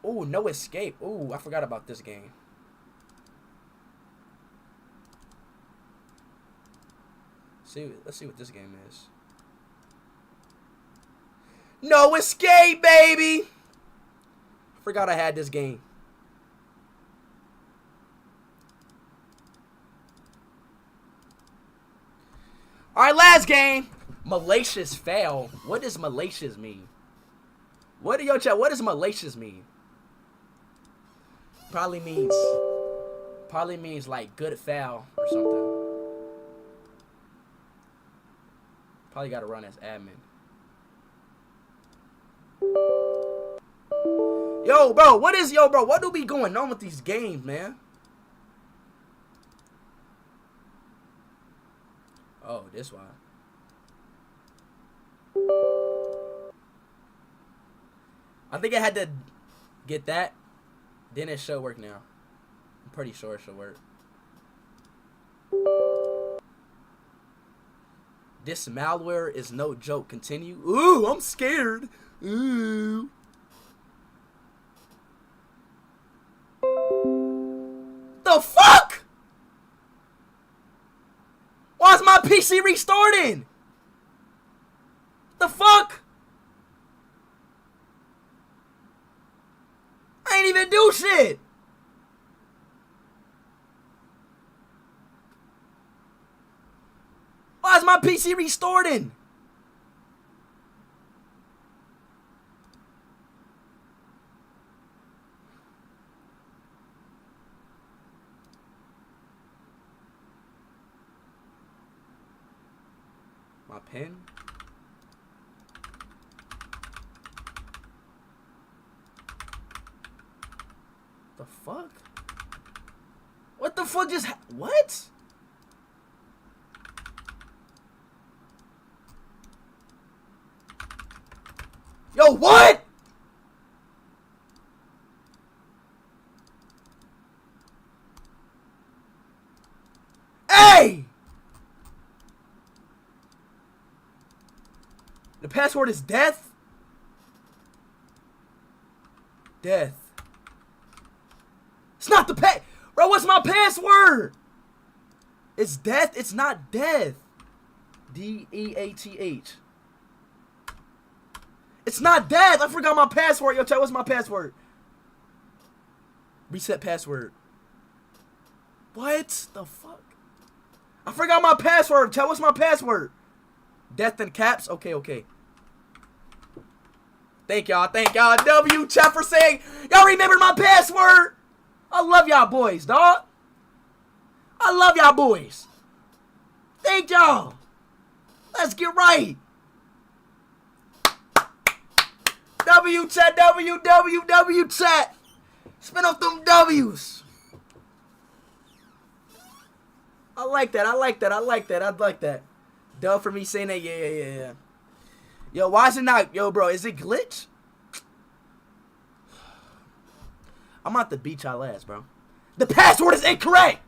Ooh, no escape. Ooh, I forgot about this game. Let's see what this game is. No escape, baby! Forgot I had this game. Alright, last game. Malicious fail. What does malicious mean? What do yo chat? What does malicious mean? Probably means like good fail or something. Probably gotta run as admin. Yo, bro, what do be going on with these games, man? Oh, this one. I think I had to get that. Then it should work now. I'm pretty sure it should work. This malware is no joke. Continue. Ooh, I'm scared. Ooh. The fuck? Why is my PC restarting? The fuck? I ain't even do shit. Why is my PC restarting? My pen? The fuck? What the fuck just what? Yo, what? Hey! The password is death? Death. It's not the Bro, what's my password? It's death. It's not death. D-E-A-T-H. It's not death. I forgot my password. Yo, chat, what's my password? Reset password. What the fuck? I forgot my password. Chat, what's my password? Death in caps? Okay, okay. Thank y'all. Thank y'all. W, chat, for saying y'all remember my password. I love y'all boys, dog. I love y'all boys. Thank y'all. Let's get right. W chat, W chat. Spin off them W's. I like that. I like that. I like that. I like that. Duh for me saying that. Yeah. Yo, why is it not? Yo, bro, is it glitch? I'm about to beat y'all ass, bro. The password is incorrect.